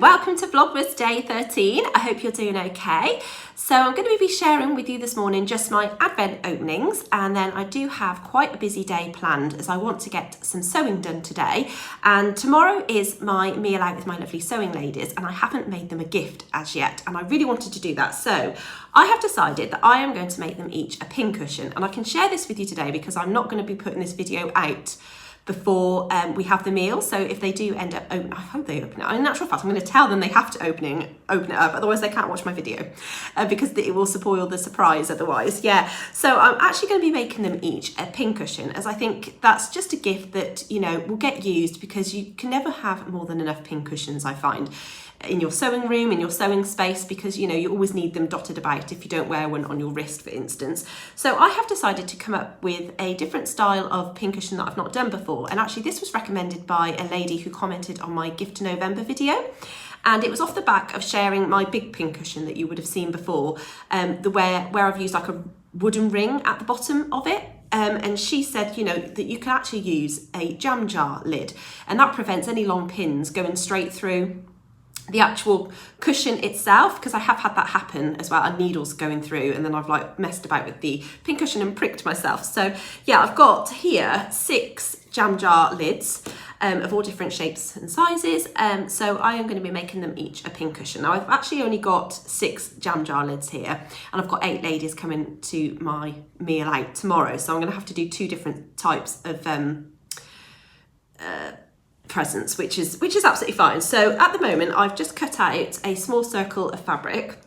welcome to Vlogmas day 13. I hope you're doing okay. So I'm going to be sharing with you this morning just my Advent openings, and then I do have quite a busy day planned as I want to get some sewing done today, and tomorrow is my meal out with my lovely sewing ladies, and I haven't made them a gift as yet, and I really wanted to do that. So I have decided that I am going to make them each a pincushion, and I can share this with you today because I'm not going to be putting this video out before we have the meal. So if they do end up open, I hope they open it. In actual fact, I'm going to tell them they have to open it up, otherwise they can't watch my video because it will spoil the surprise otherwise. Yeah, so I'm actually going to be making them each a pincushion, as I think that's just a gift that, you know, will get used, because you can never have more than enough pincushions, I find, in your sewing room, in your sewing space, because, you know, you always need them dotted about if you don't wear one on your wrist, for instance. So I have decided to come up with a different style of pincushion that I've not done before, and actually this was recommended by a lady who commented on my gift to November video, and it was off the back of sharing my big pincushion that you would have seen before, where I've used like a wooden ring at the bottom of it. And she said, you know, that you can actually use a jam jar lid, and that prevents any long pins going straight through the actual cushion itself, because I have had that happen as well, and needles going through, and then I've like messed about with the pincushion and pricked myself. So yeah, I've got here 6 jam jar lids of all different shapes and sizes, so I am going to be making them each a pincushion. Now I've actually only got 6 jam jar lids here, and I've got 8 ladies coming to my meal out tomorrow, so I'm going to have to do 2 different types of presents, which is absolutely fine. So at the moment I've just cut out a small circle of fabric,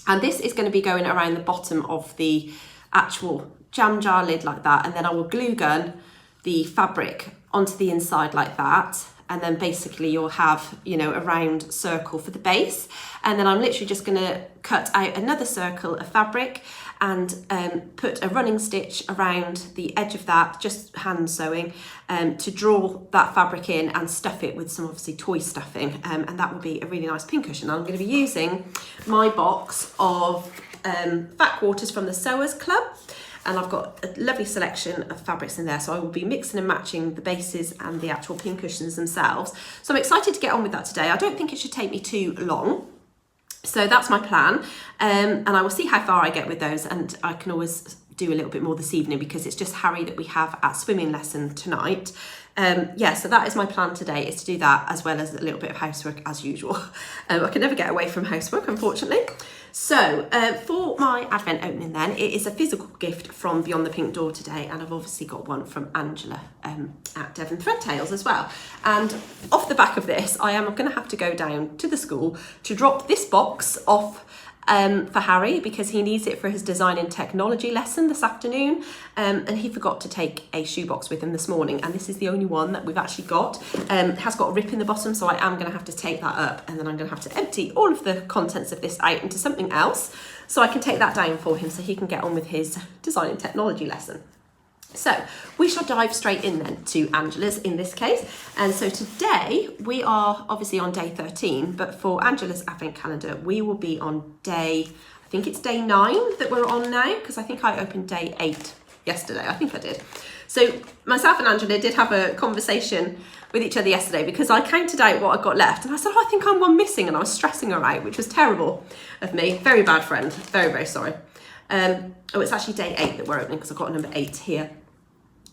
and this is going to be going around the bottom of the actual jam jar lid like that, and then I will glue gun the fabric onto the inside like that, and then basically you'll have, you know, a round circle for the base, and then I'm literally just going to cut out another circle of fabric and put a running stitch around the edge of that, just hand sewing, to draw that fabric in and stuff it with some obviously toy stuffing, and that will be a really nice pincushion. I'm going to be using my box of fat quarters from the Sewers Club, and I've got a lovely selection of fabrics in there, so I will be mixing and matching the bases and the actual pincushions themselves. So I'm excited to get on with that today. I don't think it should take me too long. So that's my plan, and I will see how far I get with those, and I can always do a little bit more this evening because it's just Harry that we have at swimming lesson tonight. Yeah, so that is my plan today, is to do that as well as a little bit of housework as usual. I can never get away from housework, unfortunately. So for my Advent opening then, it is a physical gift from Beyond the Pink Door today, and I've obviously got one from Angela at Devon Threadtails as well. And off the back of this, I am going to have to go down to the school to drop this box off for Harry, because he needs it for his design and technology lesson this afternoon, and he forgot to take a shoebox with him this morning, and this is the only one that we've actually got. It has got a rip in the bottom, so I am going to have to take that up, and then I'm going to have to empty all of the contents of this out into something else so I can take that down for him so he can get on with his design and technology lesson. So we shall dive straight in then to Angela's in this case. And so today we are obviously on day 13, but for Angela's Advent calendar, we will be on day, I think it's day 9 that we're on now, because I think I opened day 8 yesterday. I think I did. So myself and Angela did have a conversation with each other yesterday, because I counted out what I got left, and I said, oh, I think I'm one missing, and I was stressing her out, which was terrible of me. Very bad friend. Very, very sorry. Oh, it's actually day 8 that we're opening, because I've got a number 8 here.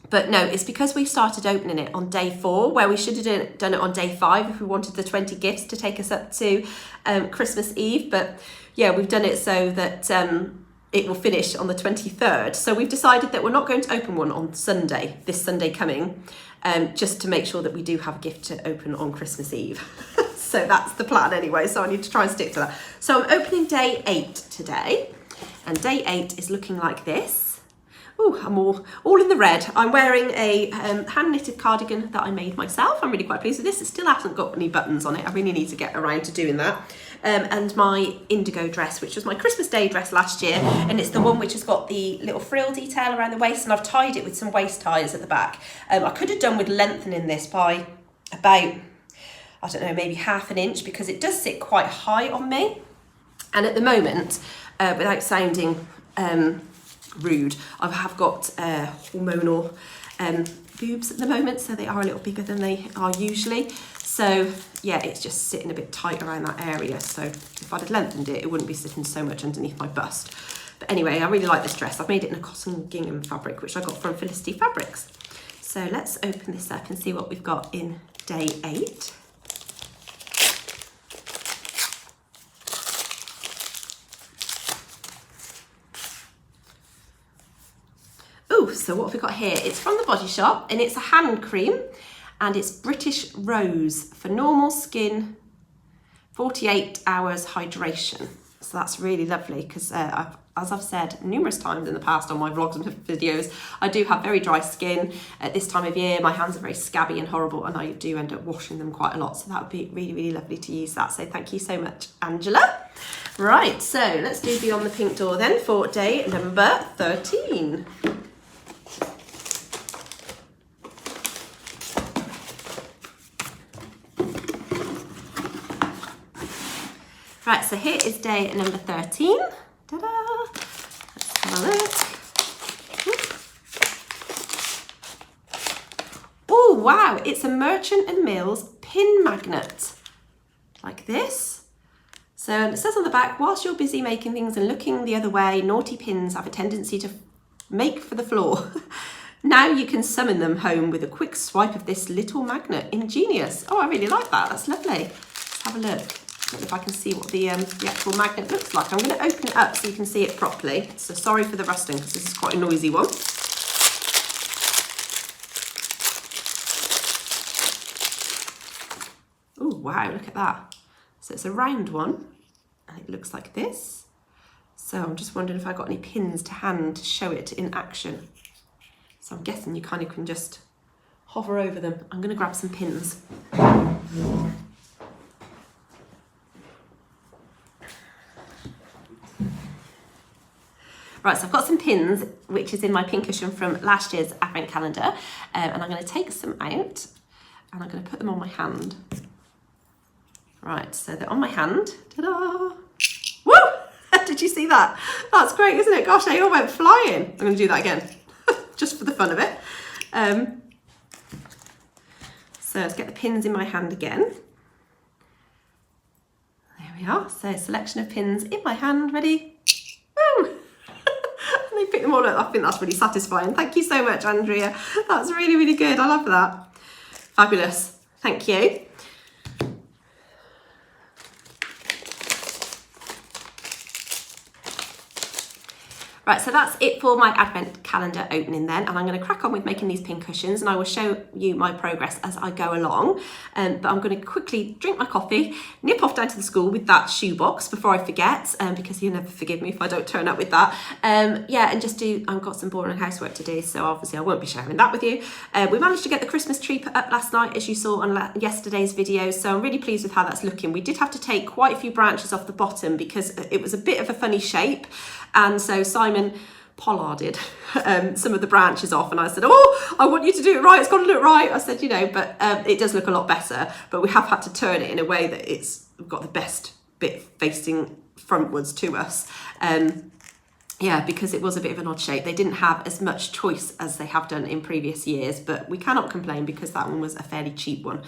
But no, it's because we started opening it on day 4, where we should have done it on day 5 if we wanted the 20 gifts to take us up to Christmas Eve. But yeah, we've done it so that it will finish on the 23rd. So we've decided that we're not going to open one on Sunday, this Sunday coming, just to make sure that we do have a gift to open on Christmas Eve. So that's the plan anyway, so I need to try and stick to that. So I'm opening day 8 today, and day 8 is looking like this. Oh, I'm all in the red. I'm wearing a hand-knitted cardigan that I made myself. I'm really quite pleased with this. It still hasn't got any buttons on it. I really need to get around to doing that. And my indigo dress, which was my Christmas Day dress last year, and it's the one which has got the little frill detail around the waist, and I've tied it with some waist ties at the back. I could have done with lengthening this by about, I don't know, maybe ½ an inch, because it does sit quite high on me. And at the moment, without sounding rude, I have got hormonal boobs at the moment, so they are a little bigger than they are usually. So yeah, it's just sitting a bit tight around that area. So if I'd have lengthened it, it wouldn't be sitting so much underneath my bust. But anyway, I really like this dress. I've made it in a cotton gingham fabric, which I got from Felicity Fabrics. So let's open this up and see what we've got in day 8. Oh, so what have we got here? It's from the Body Shop and it's a hand cream and it's British Rose for normal skin, 48 hours hydration. So that's really lovely because as I've said numerous times in the past on my vlogs and videos, I do have very dry skin at this time of year. My hands are very scabby and horrible and I do end up washing them quite a lot. So that would be really, really lovely to use that. So thank you so much, Angela. Right, so let's do Beyond the Pink Door then for day number 13. Right, so here is day number 13. Ta-da! Let's have a look. Oh, wow, it's a Merchant and Mills pin magnet, like this. So it says on the back, whilst you're busy making things and looking the other way, naughty pins have a tendency to make for the floor. Now you can summon them home with a quick swipe of this little magnet. Ingenious. Oh, I really like that. That's lovely. Let's have a look. I don't know if I can see what the actual magnet looks like. I'm going to open it up so you can see it properly. So sorry for the rustling because this is quite a noisy one. Oh, wow, look at that. So it's a round one and it looks like this. So I'm just wondering if I got any pins to hand to show it in action. So I'm guessing you kind of can just hover over them. I'm going to grab some pins. Right, so I've got some pins, which is in my pin cushion from last year's advent calendar, and I'm going to take some out and I'm going to put them on my hand. Right, so they're on my hand. Ta-da! Woo! Did you see that? That's great, isn't it? Gosh, they all went flying. I'm going to do that again, just for the fun of it. So let's get the pins in my hand again. There we are. So selection of pins in my hand, ready? Woo! They pick them all up. I think that's really satisfying. Thank you so much, Andrea. That's really, really good. I love that. Fabulous. Thank you. Right, so that's it for my advent calendar opening then, and I'm going to crack on with making these pin cushions and I will show you my progress as I go along. But I'm going to quickly drink my coffee, nip off down to the school with that shoebox before I forget, because you'll never forgive me if I don't turn up with that. Yeah, and just I've got some boring housework to do, so obviously I won't be sharing that with you. We managed to get the Christmas tree put up last night, as you saw on yesterday's video, so I'm really pleased with how that's looking. We did have to take quite a few branches off the bottom because it was a bit of a funny shape. And so Simon pollarded some of the branches off and I said, oh, I want you to do it right, it's got to look right. I said, you know, but it does look a lot better, but we have had to turn it in a way that it's got the best bit facing frontwards to us. Yeah, because it was a bit of an odd shape. They didn't have as much choice as they have done in previous years, but we cannot complain because that one was a fairly cheap one.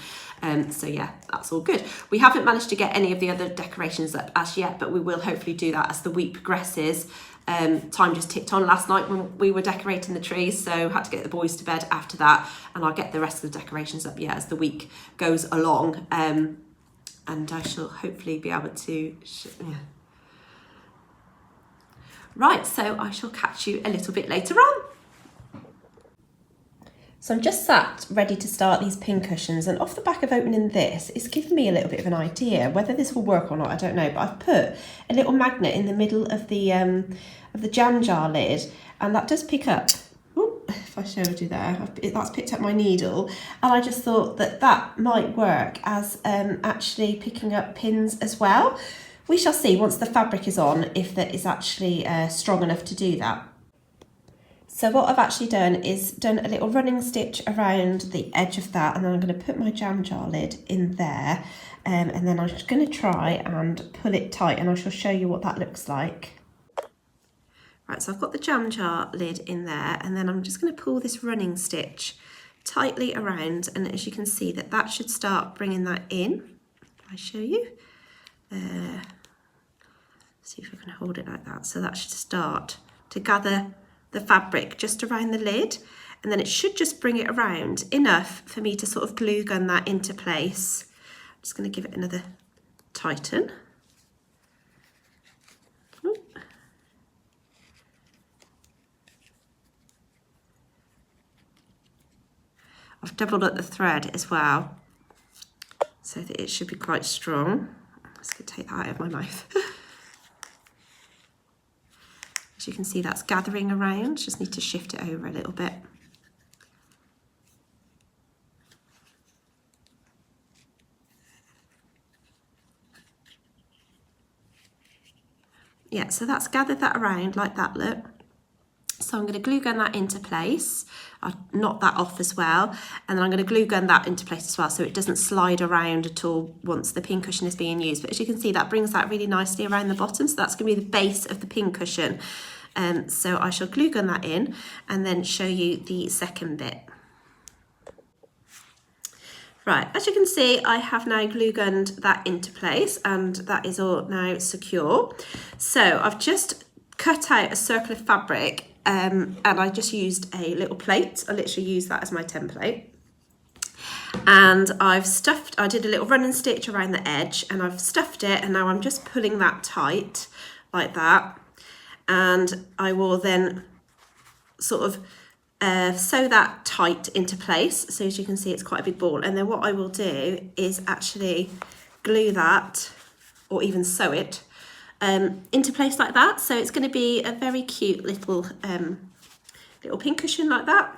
So yeah, that's all good. We haven't managed to get any of the other decorations up as yet, but we will hopefully do that as the week progresses. Time just ticked on last night when we were decorating the trees, so had to get the boys to bed after that, and I'll get the rest of the decorations up, yeah, as the week goes along. And I shall hopefully be able to... yeah. Right, so I shall catch you a little bit later on. So I'm just sat ready to start these pin cushions, and off the back of opening this, it's given me a little bit of an idea. Whether this will work or not, I don't know, but I've put a little magnet in the middle of the jam jar lid, and that does pick up. Ooh, if I showed you there, that's picked up my needle, and I just thought that that might work as actually picking up pins as well. We shall see once the fabric is on if that is actually strong enough to do that. So what I've actually done is done a little running stitch around the edge of that, and then I'm going to put my jam jar lid in there, and then I'm just going to try and pull it tight, and I shall show you what that looks like. Right, so I've got the jam jar lid in there, and then I'm just going to pull this running stitch tightly around, and as you can see that should start bringing that in. I show you. See if I can hold it like that. So that should start to gather the fabric just around the lid, and then it should just bring it around enough for me to sort of glue gun that into place. I'm just going to give it another tighten. I've doubled up the thread as well, so that it should be quite strong. I'm just going to take that out of my mouth. As you can see, that's gathering around. Just need to shift it over a little bit. Yeah, so that's gathered that around like that, look. So I'm going to glue gun that into place. I'll knot that off as well, and then I'm going to glue gun that into place as well so it doesn't slide around at all once the pincushion is being used. But as you can see, that brings that really nicely around the bottom, so that's going to be the base of the pincushion. So I shall glue gun that in and then show you the second bit. Right, as you can see, I have now glue gunned that into place, and that is all now secure. So I've just cut out a circle of fabric, and I just used a little plate. I literally used that as my template. And I did a little running stitch around the edge, and I've stuffed it, and now I'm just pulling that tight like that. And I will then sort of sew that tight into place. So as you can see, it's quite a big ball. And then what I will do is actually glue that, or even sew it into place like that. So it's going to be a very cute little pincushion like that.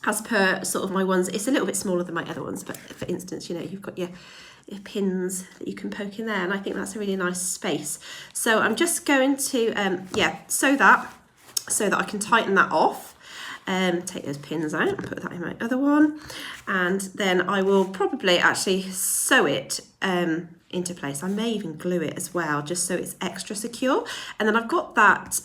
As per sort of my ones, it's a little bit smaller than my other ones, but for instance, you know, you've got your pins that you can poke in there, and I think that's a really nice space. So I'm just going to sew that so that I can tighten that off. Take those pins out and put that in my other one, and then I will probably actually sew it into place. I may even glue it as well, just so it's extra secure. And then I've got that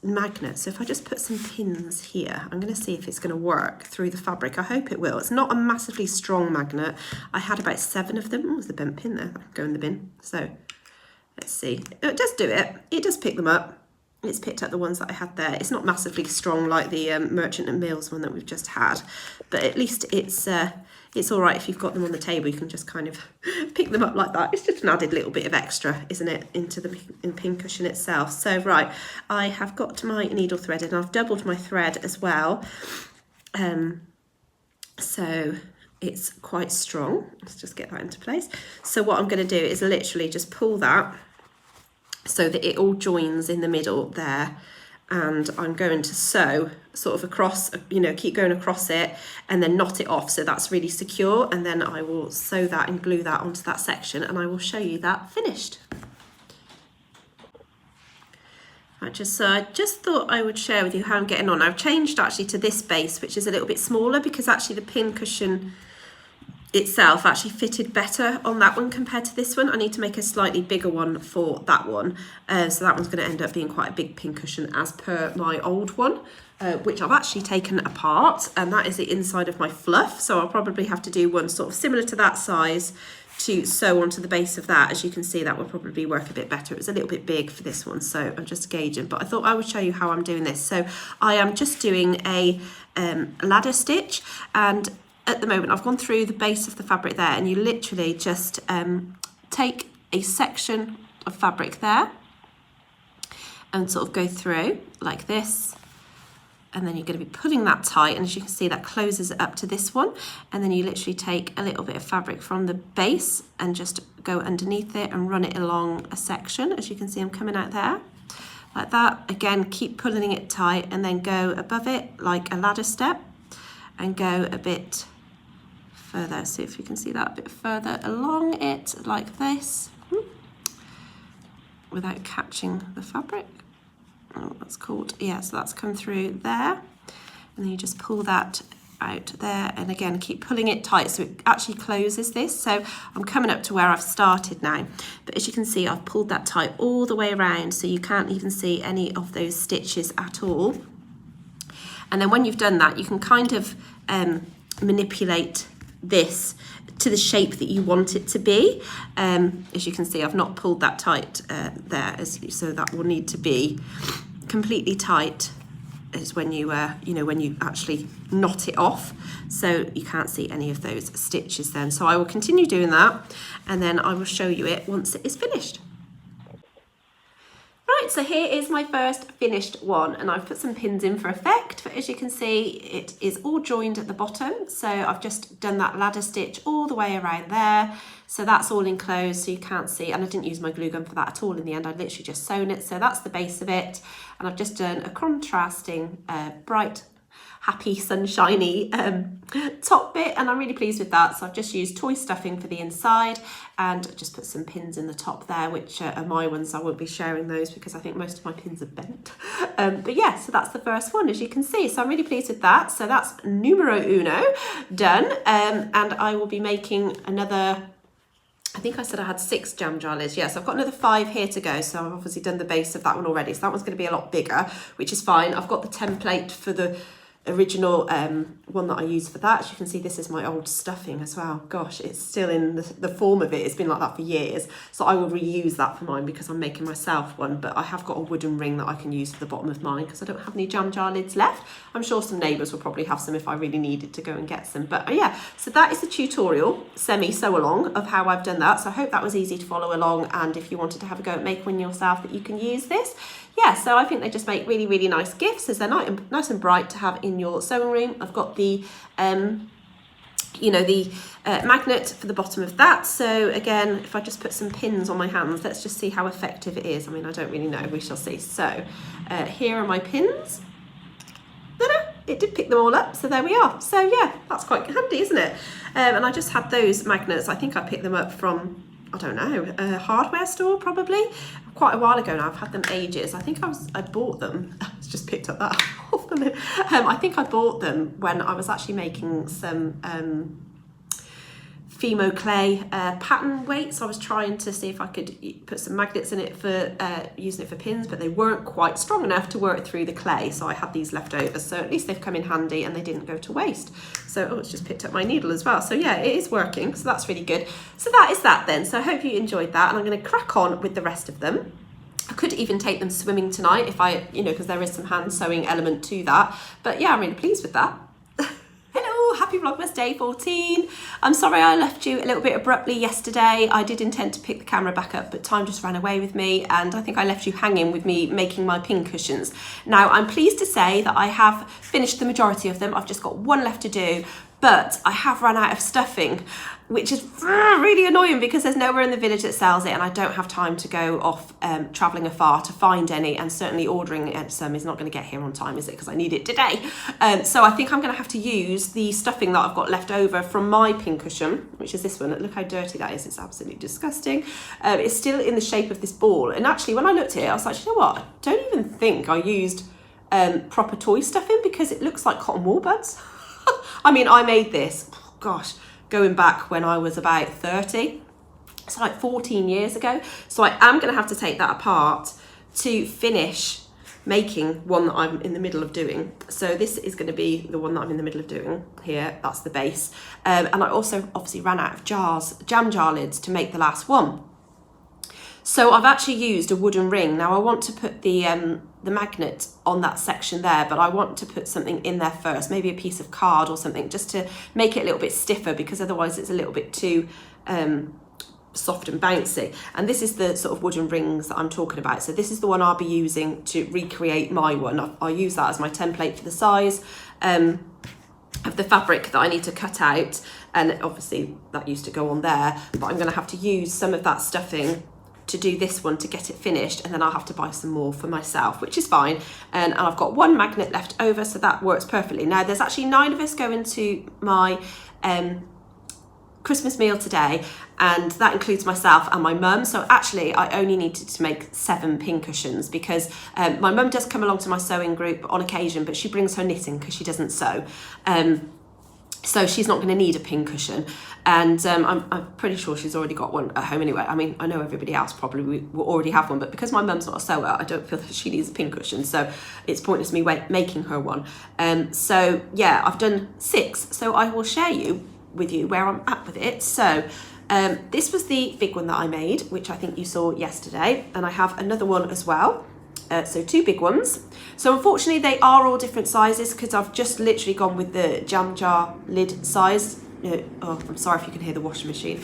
magnet, so if I just put some pins here, I'm going to see if it's going to work through the fabric. I hope it will. It's not a massively strong magnet. I had about 7 of them. Oh, there's the bent pin there. Go in the bin. So let's see. It does do it. It does pick them up. It's picked up the ones that I had there. It's not massively strong like the Merchant and Mills one that we've just had, but at least it's all right. If you've got them on the table, you can just kind of pick them up like that. It's just an added little bit of extra, isn't it, into the pincushion itself. So right, I have got my needle thread, and I've doubled my thread as well. So it's quite strong. Let's just get that into place. So what I'm going to do is literally just pull that so that it all joins in the middle there, and I'm going to sew sort of across, you know, keep going across it and then knot it off so that's really secure, and then I will sew that and glue that onto that section, and I will show you that finished. I just thought I would share with you how I'm getting on. I've changed actually to this base, which is a little bit smaller, because actually the pin cushion itself actually fitted better on that one compared to this one. I need to make a slightly bigger one for that one, so that one's going to end up being quite a big pin cushion as per my old one, which I've actually taken apart, and that is the inside of my fluff. So I'll probably have to do one sort of similar to that size to sew onto the base of that. As you can see, that will probably work a bit better. It was a little bit big for this one, so I'm just gauging, but I thought I would show you how I'm doing this. So I am just doing a ladder stitch, and at the moment I've gone through the base of the fabric there, and you literally just take a section of fabric there and sort of go through like this, and then you're going to be pulling that tight, and as you can see that closes it up to this one, and then you literally take a little bit of fabric from the base and just go underneath it and run it along a section. As you can see, I'm coming out there like that. Again, keep pulling it tight, and then go above it like a ladder step and go a bit further. See if you can see that a bit further along it like this without catching the fabric. Oh, that's called, yeah, so that's come through there, and then you just pull that out there, and again keep pulling it tight so it actually closes this. So I'm coming up to where I've started now, but as you can see, I've pulled that tight all the way around, so you can't even see any of those stitches at all. And then when you've done that, you can kind of manipulate this to the shape that you want it to be. As you can see, I've not pulled that tight there, so that will need to be completely tight is when you when you actually knot it off, so you can't see any of those stitches then. So I will continue doing that, and then I will show you it once it is finished. Right, so here is my first finished one, and I've put some pins in for effect, but as you can see, it is all joined at the bottom. So I've just done that ladder stitch all the way around there. So that's all enclosed, so you can't see, and I didn't use my glue gun for that at all in the end. I literally just sewn it. So that's the base of it. And I've just done a contrasting, bright, happy, sunshiny top bit, and I'm really pleased with that. So I've just used toy stuffing for the inside, and just put some pins in the top there, which are my ones. I won't be sharing those because I think most of my pins are bent. But yeah, so that's the first one, as you can see. So I'm really pleased with that. So that's numero uno done, and I will be making another, I think I said I had 6 jam jar lids. Yes, I've got another 5 here to go. So I've obviously done the base of that one already. So that one's going to be a lot bigger, which is fine. I've got the template for the original one that I used for that. As you can see, this is my old stuffing as well. Gosh, it's still in the form of it. It's been like that for years. So I will reuse that for mine because I'm making myself one, but I have got a wooden ring that I can use for the bottom of mine because I don't have any jam jar lids left. I'm sure some neighbours will probably have some if I really needed to go and get some. But yeah, so that is the tutorial, sew along, of how I've done that. So I hope that was easy to follow along, and if you wanted to have a go at making one yourself, that you can use this. Yeah, so I think they just make really, really nice gifts, as they're nice and bright to have in your sewing room. I've got the, magnet for the bottom of that. So again, if I just put some pins on my hands, let's just see how effective it is. I mean, I don't really know, we shall see. So here are my pins. It did pick them all up, so there we are. So yeah, that's quite handy, isn't it? And I just had those magnets. I think I picked them up from, I don't know, a hardware store probably, quite a while ago now. I've had them ages. I think I bought them. I just picked up that off the lid. I think I bought them when I was actually making some Fimo clay pattern weights. I was trying to see if I could put some magnets in it for using it for pins, but they weren't quite strong enough to work through the clay, so I had these left over. So at least they've come in handy and they didn't go to waste. So it's just picked up my needle as well. So yeah, it is working, so that's really good. So that is that then. So I hope you enjoyed that, and I'm going to crack on with the rest of them. I could even take them swimming tonight if I, because there is some hand sewing element to that. But yeah, I'm really pleased with that. Hello, happy Vlogmas day 14. I'm sorry I left you a little bit abruptly yesterday. I did intend to pick the camera back up, but time just ran away with me, and I think I left you hanging with me making my pin cushions. Now, I'm pleased to say that I have finished the majority of them. I've just got one left to do, but I have run out of stuffing, which is really annoying because there's nowhere in the village that sells it, and I don't have time to go off travelling afar to find any, and certainly ordering some is not going to get here on time, is it? Because I need it today. So I think I'm going to have to use the stuffing that I've got left over from my pincushion, which is this one. Look how dirty that is. It's absolutely disgusting. It's still in the shape of this ball, and actually when I looked at it, I was like, you know what? I don't even think I used proper toy stuffing because it looks like cotton wool buds. I mean, I made this, gosh, going back when I was about 30. It's like 14 years ago. So I am going to have to take that apart to finish making one that I'm in the middle of doing. So this is going to be the one that I'm in the middle of doing here. That's the base. And I also obviously ran out of jam jar lids to make the last one. So I've actually used a wooden ring. Now I want to put the magnet on that section there, but I want to put something in there first, maybe a piece of card or something, just to make it a little bit stiffer, because otherwise it's a little bit too soft and bouncy. And this is the sort of wooden rings that I'm talking about. So this is the one I'll be using to recreate my one. I'll use that as my template for the size of the fabric that I need to cut out, and obviously that used to go on there, but I'm going to have to use some of that stuffing to do this one to get it finished, and then I'll have to buy some more for myself, which is fine. And I've got one magnet left over, so that works perfectly. Now there's actually 9 of us going to my Christmas meal today, and that includes myself and my mum. So actually I only needed to make 7 pincushions because my mum does come along to my sewing group on occasion, but she brings her knitting because she doesn't sew. So she's not going to need a pincushion, and I'm pretty sure she's already got one at home anyway. I mean, I know everybody else probably will already have one, but because my mum's not a sewer, I don't feel that she needs a pincushion, so it's pointless me making her one. So yeah, I've done 6, so I will share with you where I'm at with it. So this was the big one that I made, which I think you saw yesterday, and I have another one as well. So 2 big ones. So unfortunately they are all different sizes because I've just literally gone with the jam jar lid size. Oh, I'm sorry if you can hear the washing machine.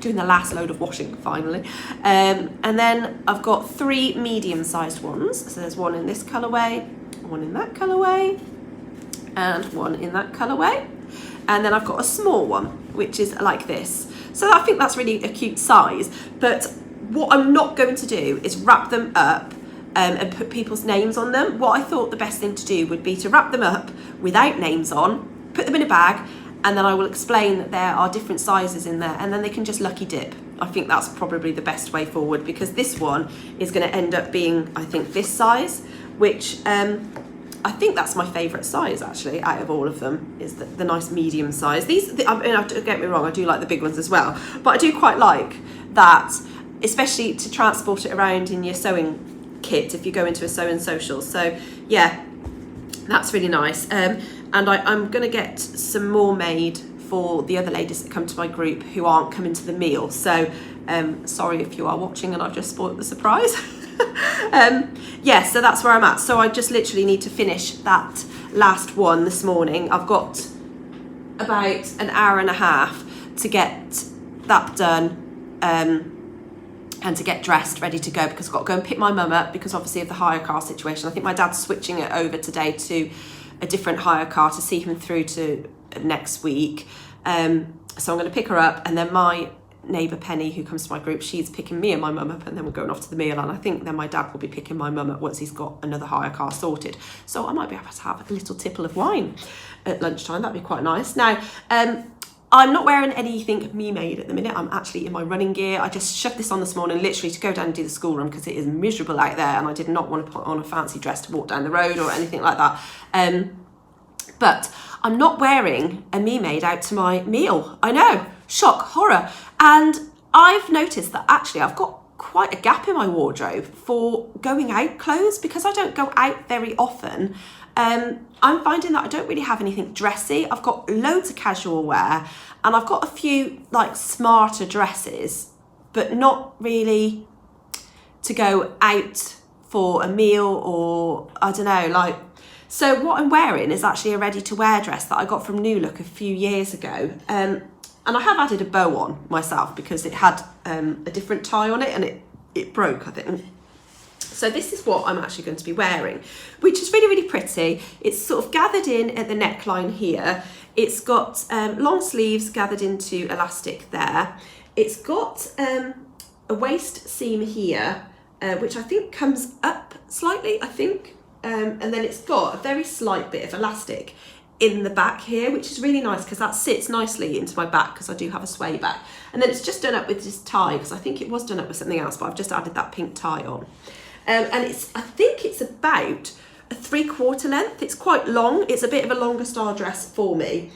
Doing the last load of washing finally. And then I've got 3 medium-sized ones. So there's one in this colourway, one in that colourway, and one in that colourway. And then I've got a small one, which is like this. So I think that's really a cute size. But what I'm not going to do is wrap them up and put people's names on them. What I thought the best thing to do would be to wrap them up without names on, put them in a bag, and then I will explain that there are different sizes in there, and then they can just lucky dip. I think that's probably the best way forward, because this one is going to end up being, I think, this size, which I think that's my favourite size actually out of all of them, is the nice medium size. I mean, don't get me wrong, I do like the big ones as well, but I do quite like that, especially to transport it around in your sewing kit if you go into a sewing social. So yeah, that's really nice. And I'm going to get some more made for the other ladies that come to my group who aren't coming to the meal. So sorry if you are watching and I've just spoiled the surprise. Yeah, so that's where I'm at. So I just literally need to finish that last one this morning. I've got about an hour and a half to get that done, and to get dressed, ready to go, because I've got to go and pick my mum up because obviously of the hire car situation. I think my dad's switching it over today to a different hire car to see him through to next week. So I'm going to pick her up, and then my neighbour Penny, who comes to my group, she's picking me and my mum up, and then we're going off to the meal, and I think then my dad will be picking my mum up once he's got another hire car sorted. So I might be able to have a little tipple of wine at lunchtime. That'd be quite nice. Now, I'm not wearing anything me made at the minute. I'm actually in my running gear. I just shoved this on this morning literally to go down and do the school run because it is miserable out there, and I did not want to put on a fancy dress to walk down the road or anything like that. But I'm not wearing a me made out to my meal. I know, shock, horror. And I've noticed that actually I've got quite a gap in my wardrobe for going out clothes because I don't go out very often. I'm finding that I don't really have anything dressy. I've got loads of casual wear, and I've got a few like smarter dresses, but not really to go out for a meal or I don't know, like. So what I'm wearing is actually a ready to wear dress that I got from New Look a few years ago. And I have added a bow on myself because it had a different tie on it and it broke, I think. So this is what I'm actually going to be wearing, which is really, really pretty. It's sort of gathered in at the neckline here. It's got long sleeves gathered into elastic there. It's got a waist seam here, which I think comes up slightly, I think. And then it's got a very slight bit of elastic in the back here, which is really nice because that sits nicely into my back because I do have a sway back. And then it's just done up with this tie because I think it was done up with something else, but I've just added that pink tie on. And I think it's about a 3/4 length. It's quite long. It's a bit of a longer style dress for me.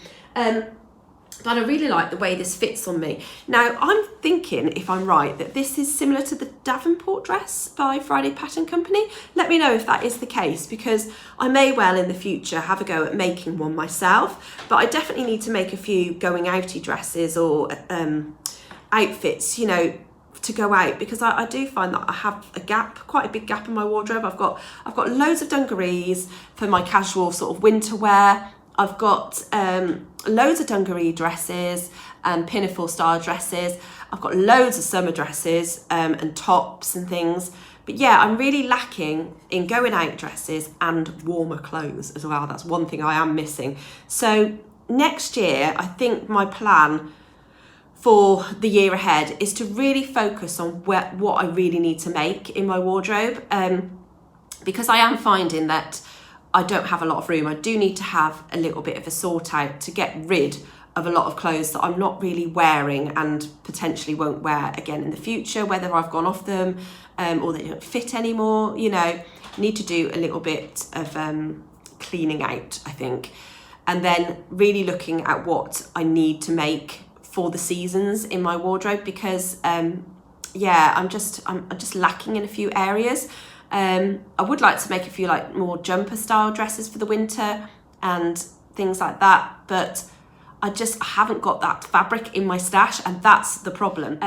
But I really like the way this fits on me. Now, I'm thinking, if I'm right, that this is similar to the Davenport dress by Friday Pattern Company. Let me know if that is the case, because I may well in the future have a go at making one myself, but I definitely need to make a few going outy dresses or outfits, you know, to go out, because I do find that I have a gap, quite a big gap in my wardrobe. I've got loads of dungarees for my casual sort of winter wear. I've got loads of dungaree dresses and pinafore style dresses. I've got loads of summer dresses and tops and things. But yeah, I'm really lacking in going out dresses and warmer clothes as well. That's one thing I am missing. So next year, I think my plan for the year ahead is to really focus on what I really need to make in my wardrobe, because I am finding that I don't have a lot of room. I do need to have a little bit of a sort out to get rid of a lot of clothes that I'm not really wearing and potentially won't wear again in the future, whether I've gone off them or they don't fit anymore. You know, need to do a little bit of cleaning out, I think. and then really looking at what I need to make for the seasons in my wardrobe, because yeah, I'm just lacking in a few areas. I would like to make a few like more jumper style dresses for the winter and things like that, but I haven't got that fabric in my stash, and that's the problem.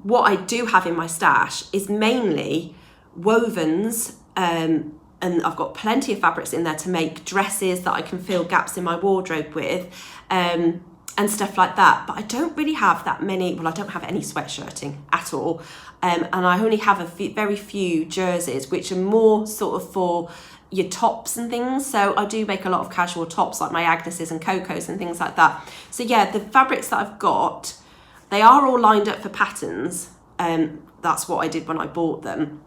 What I do have in my stash is mainly wovens, and I've got plenty of fabrics in there to make dresses that I can fill gaps in my wardrobe with, and stuff like that. But I don't really have that many, well, I don't have any sweatshirting at all. And I only have very few jerseys, which are more sort of for your tops and things. So I do make a lot of casual tops, like my Agnes's and Coco's and things like that. So yeah, the fabrics that I've got, they are all lined up for patterns. That's what I did when I bought them.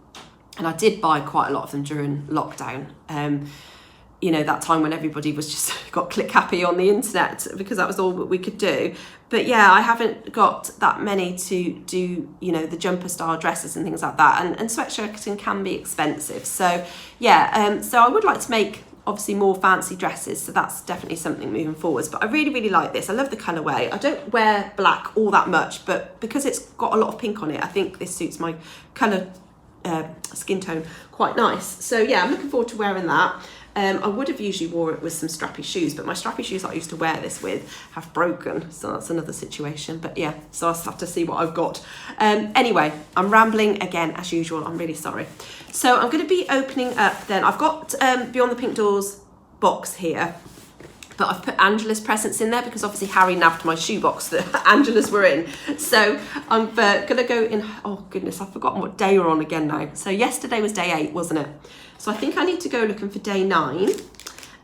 And I did buy quite a lot of them during lockdown. You know, that time when everybody was just got click happy on the internet, because that was all that we could do. But yeah, I haven't got that many to do, you know, the jumper style dresses and things like that. And sweatshirting can be expensive. So yeah, so I would like to make obviously more fancy dresses. So that's definitely something moving forwards. But I really, really like this. I love the colourway. I don't wear black all that much, but because it's got a lot of pink on it, I think this suits my colour skin tone quite nice. So yeah, I'm looking forward to wearing that. I would have usually wore it with some strappy shoes, but my strappy shoes that I used to wear this with have broken, so that's another situation. But yeah, so I'll have to see what I've got. Anyway, I'm rambling again as usual, I'm really sorry. So I'm going to be opening up then. I've got Beyond the Pink Doors box here, but I've put Angela's presents in there because obviously Harry nabbed my shoebox that Angela's were in. So I'm going to go in, oh goodness, I've forgotten what day we're on again now. So yesterday was day 8, wasn't it? So I think I need to go looking for day 9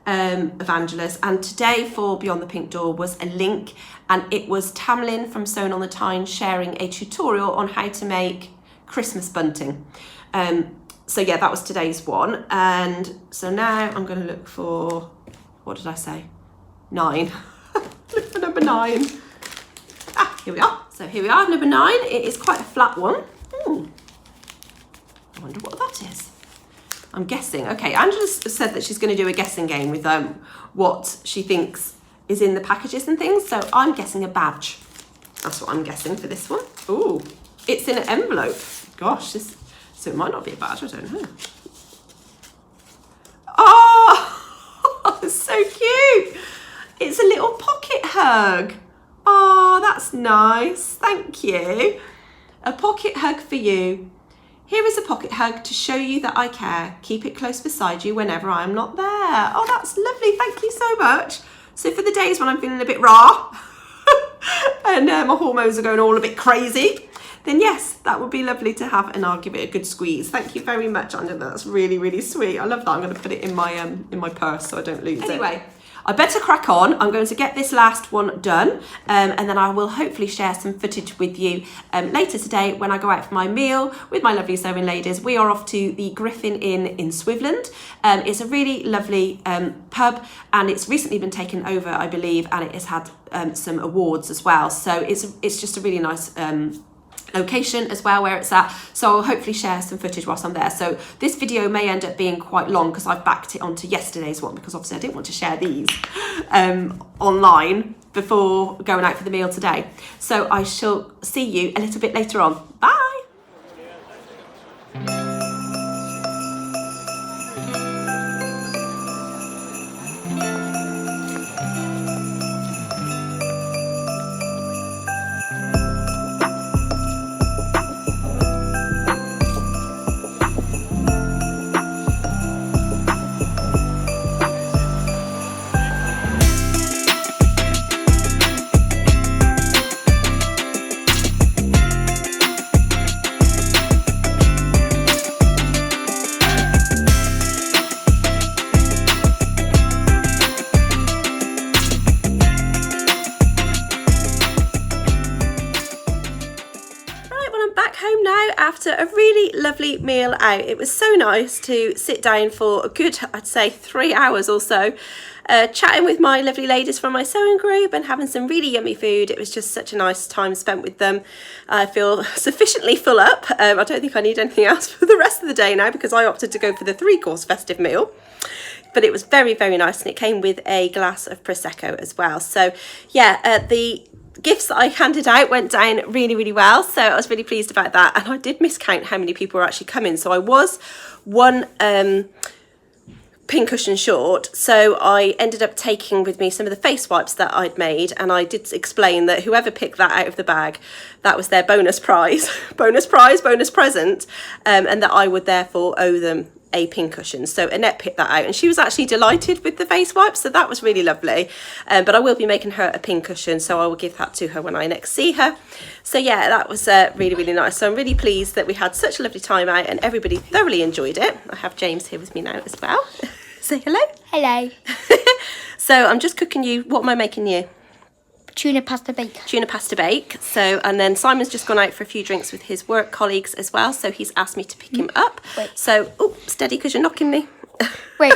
of Angela's. And today for Beyond the Pink Door was a link, and it was Tamlin from Sewn on the Tyne sharing a tutorial on how to make Christmas bunting. So yeah, that was today's one. And so now I'm going to look for, what did I say? 9. Look for number 9. Ah, here we are. So here we are, number 9. It is quite a flat one. I wonder what that is. I'm guessing. Okay, Angela said that she's going to do a guessing game with what she thinks is in the packages and things. So I'm guessing a badge. That's what I'm guessing for this one. Ooh, it's in an envelope. Gosh, so it might not be a badge. I don't know. Oh, it's so cute. It's a little pocket hug. Oh, that's nice. Thank you. A pocket hug for you. Here is a pocket hug to show you that I care. Keep it close beside you whenever I am not there. Oh, that's lovely. Thank you so much. So for the days when I'm feeling a bit raw and my hormones are going all a bit crazy, then yes, that would be lovely to have, and I'll give it a good squeeze. Thank you very much, Angela. That's really, really sweet. I love that. I'm going to put it in my purse so I don't lose it. Anyway, I better crack on. I'm going to get this last one done, and then I will hopefully share some footage with you later today when I go out for my meal with my lovely sewing ladies. We are off to the Griffin Inn in Swivland. It's a really lovely pub, and it's recently been taken over, I believe, and it has had some awards as well. So it's just a really nice location as well where it's at, so I'll hopefully share some footage whilst I'm there. So this video may end up being quite long because I've backed it onto yesterday's one, because obviously I didn't want to share these online before going out for the meal today. So I shall see you a little bit later on. Bye. After a really lovely meal out. It was so nice to sit down for a good, I'd say 3 hours or so, chatting with my lovely ladies from my sewing group and having some really yummy food. It was just such a nice time spent with them. I feel sufficiently full up. I don't think I need anything else for the rest of the day now, because I opted to go for the 3-course festive meal. but it was very, very nice, and it came with a glass of Prosecco as well. So yeah, the gifts that I handed out went down really, really well, so I was really pleased about that. And I did miscount how many people were actually coming, so I was one pincushion short, so I ended up taking with me some of the face wipes that I'd made, and I did explain that whoever picked that out of the bag, that was their bonus prize, bonus present, and that I would therefore owe them a pincushion. So Annette picked that out, and she was actually delighted with the face wipes, so that was really lovely. But I will be making her a pincushion, so I will give that to her when I next see her. So yeah, that was really, really nice. So I'm really pleased that we had such a lovely time out and everybody thoroughly enjoyed it. I have James here with me now as well. Say hello. Hello. So I'm just cooking you, what am I making you? Tuna pasta bake. Tuna pasta bake. So, and then Simon's just gone out for a few drinks with his work colleagues as well, so he's asked me to pick him up. Wait. So, oh, steady, because you're knocking me. Wait,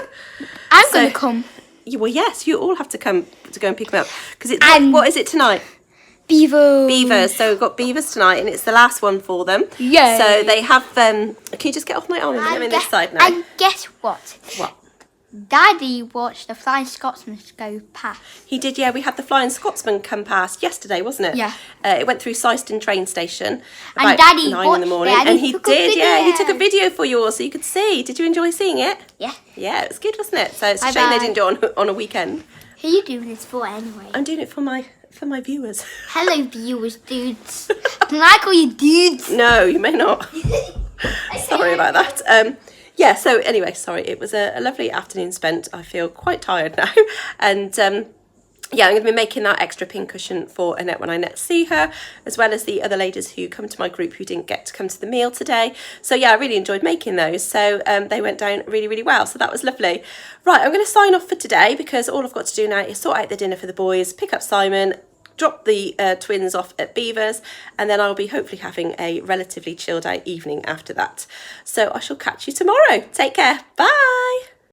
I'm going to come. Well, yes, you all have to come to go and pick him up, because it's, what is it tonight? Beavers. So we've got beavers tonight, and it's the last one for them. Yeah. So they have, can you just get off my arm a minute? I'm in this side now. And guess what? What? Daddy watched the Flying Scotsman go past. He did, yeah. We had the Flying Scotsman come past yesterday, wasn't it? Yeah. It went through Syston train station about And Daddy 9 in the morning. watched it, And he did, yeah. He video. took a video for you all so you could see. Did you enjoy seeing it? Yeah. Yeah, it was good, wasn't it? So it's a shame Bye-bye. they didn't do it on a weekend. Who are you doing this for anyway? I'm doing it for my viewers. Hello, viewers, dudes. Can I call you dudes? No, you may not. Sorry about that. Yeah, so anyway, sorry, it was a lovely afternoon spent. I feel quite tired now. And yeah, I'm going to be making that extra pincushion for Annette when I next see her, as well as the other ladies who come to my group who didn't get to come to the meal today. So yeah, I really enjoyed making those. So they went down really, really well. So that was lovely. Right, I'm going to sign off for today, because all I've got to do now is sort out the dinner for the boys, pick up Simon, drop the twins off at Beavers, and then I'll be hopefully having a relatively chilled out evening after that. So I shall catch you tomorrow. Take care. Bye.